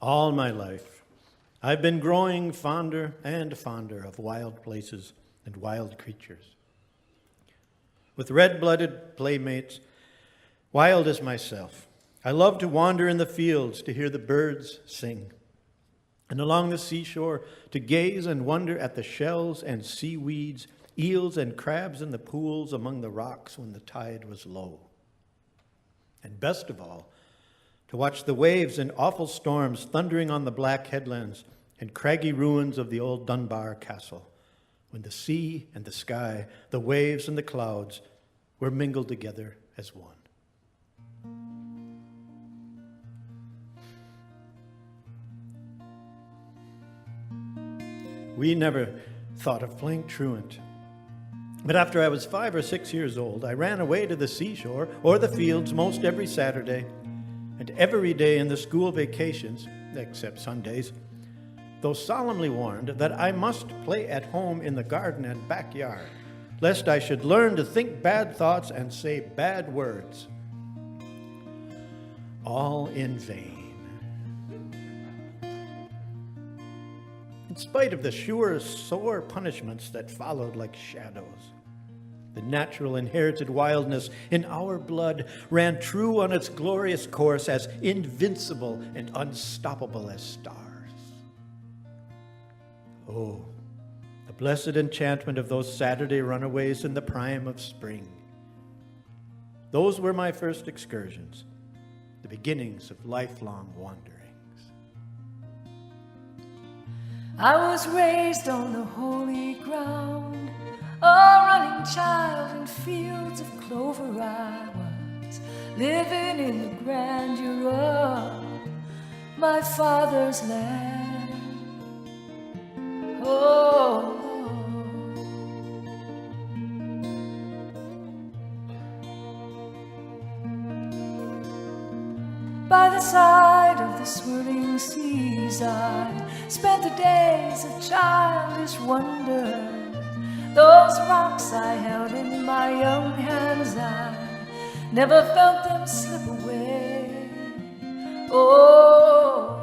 All my life, I've been growing fonder and fonder of wild places and wild creatures. With red-blooded playmates, wild as myself, I love to wander in the fields to hear the birds sing, and along the seashore to gaze and wonder at the shells and seaweeds, eels and crabs in the pools among the rocks when the tide was low. And best of all, to watch the waves in awful storms thundering on the black headlands and craggy ruins of the old Dunbar Castle, when the sea and the sky, the waves and the clouds were mingled together as one. We never thought of playing truant. But after I was 5 or 6 years old, I ran away to the seashore or the fields most every Saturday, and every day in the school vacations, except Sundays, though solemnly warned that I must play at home in the garden and backyard, lest I should learn to think bad thoughts and say bad words. All in vain. In spite of the sure, sore punishments that followed like shadows, the natural inherited wildness in our blood ran true on its glorious course, as invincible and unstoppable as stars. Oh, the blessed enchantment of those Saturday runaways in the prime of spring. Those were my first excursions, the beginnings of lifelong wanderings. I was raised on the holy ground, a running child in fields of clover. I was living in the grandeur of my father's land. Oh, by the side of the swirling seas, I spent the days of childish wonder. Those rocks I held in my young hands, I never felt them slip away. Oh,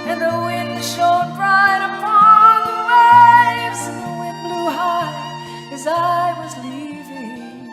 and the wind shone bright upon the waves, and the wind blew high as I was leaving.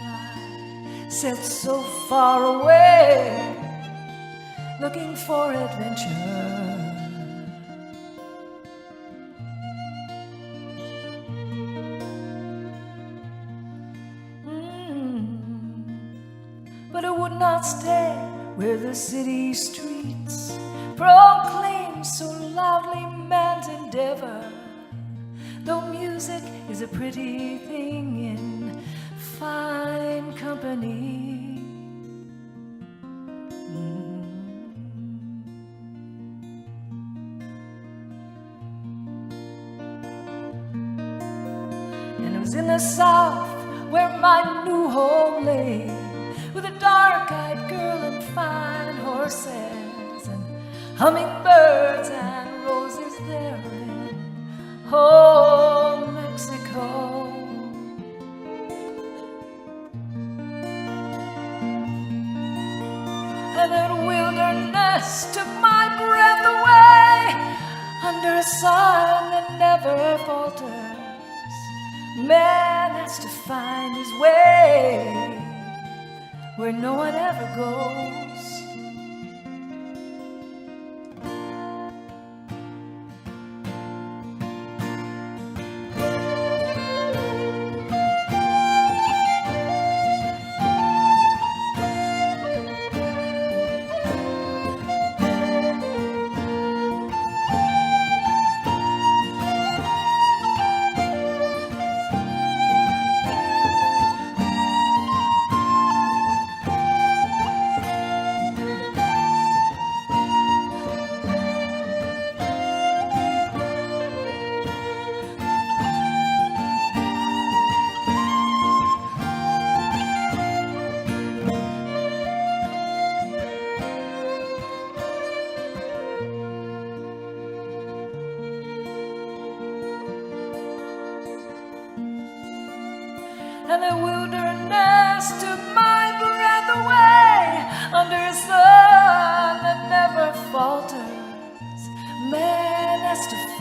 I sailed so far away, looking for adventure. But I would not stay where the city streets proclaim so loudly man's endeavor, though music is a pretty thing in fine company. And it was in the South where my new home lay, with a dark-eyed girl and fine horses and hummingbirds and roses there in old Mexico. And that wilderness took my breath away, under a sun that never falters. Man has to find his way where no one ever goes.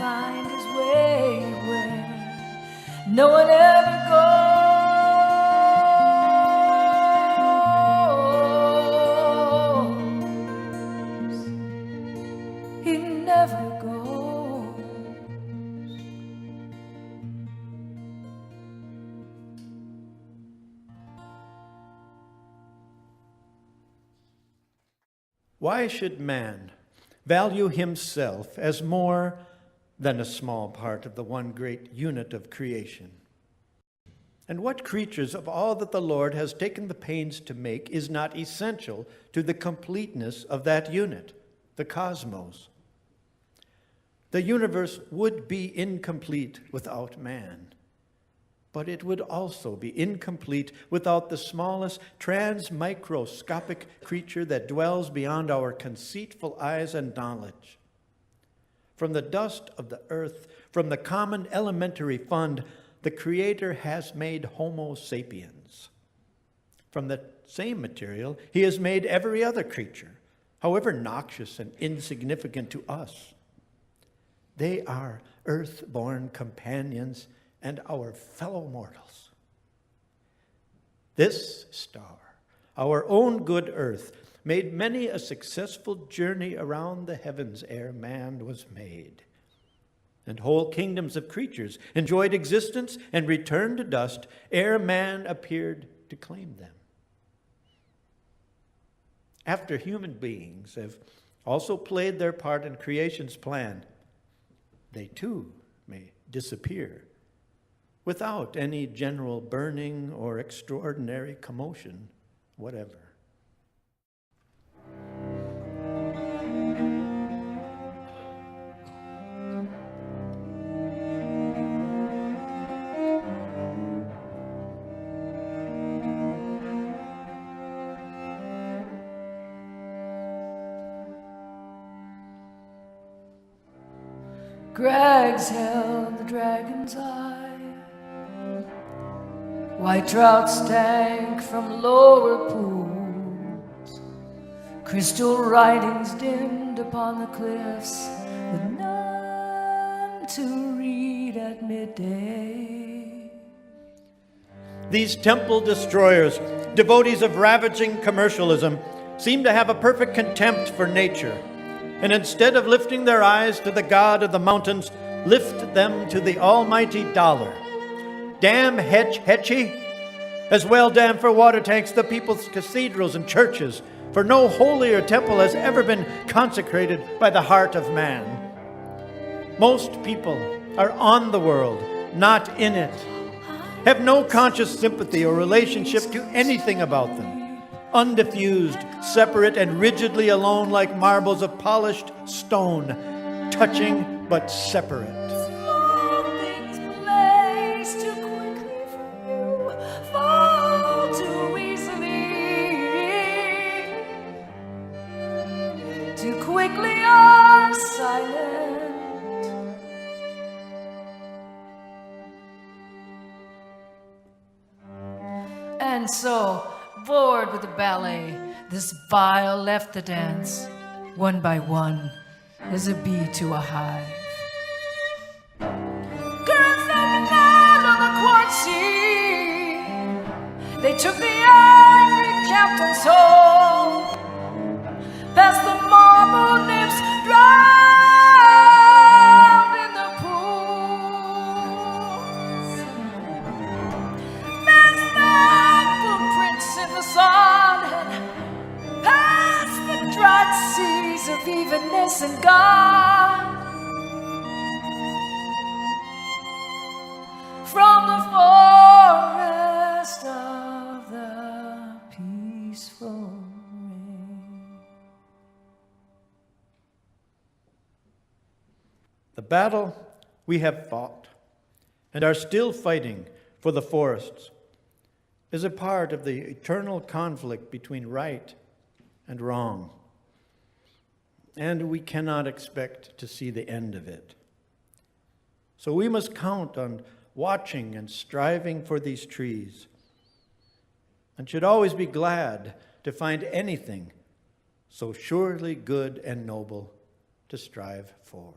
find his way where no one ever goes. He never goes. Why should man value himself as more than a small part of the one great unit of creation? And what creatures of all that the Lord has taken the pains to make is not essential to the completeness of that unit, the cosmos? The universe would be incomplete without man, but it would also be incomplete without the smallest transmicroscopic creature that dwells beyond our conceitful eyes and knowledge. From the dust of the earth, from the common elementary fund, the Creator has made Homo sapiens. From the same material, he has made every other creature, however noxious and insignificant to us. They are earth-born companions and our fellow mortals. This star, our own good earth, made many a successful journey around the heavens ere man was made. And whole kingdoms of creatures enjoyed existence and returned to dust ere man appeared to claim them. After human beings have also played their part in creation's plan, they too may disappear without any general burning or extraordinary commotion whatever. Greg's held the dragon's eye. White trout stank from lower pools. Crystal writings dimmed upon the cliffs, with none to read at midday. These temple destroyers, devotees of ravaging commercialism, seem to have a perfect contempt for nature, and instead of lifting their eyes to the God of the mountains, lift them to the almighty dollar. Damn Hetchy, as well damn for water tanks the people's cathedrals and churches, for no holier temple has ever been consecrated by the heart of man. Most people are on the world, not in it, have no conscious sympathy or relationship to anything about them. Undiffused, separate, and rigidly alone like marbles of polished stone, touching but separate. Small things blaze too quickly for you, fall too easily. Too quickly are silent. And so, bored with the ballet, this vile left the dance, one by one, as a bee to a hive. Girls that out on the quartz sea, they took the angry captain's home, past the marble nymphs drowned in the pools. Missed the footprints in the sun, and past the dried seas of evenness and God. From the forest of the peaceful rain. The battle we have fought and are still fighting for the forests is a part of the eternal conflict between right and wrong. And we cannot expect to see the end of it. So we must count on watching and striving for these trees, and should always be glad to find anything so surely good and noble to strive for.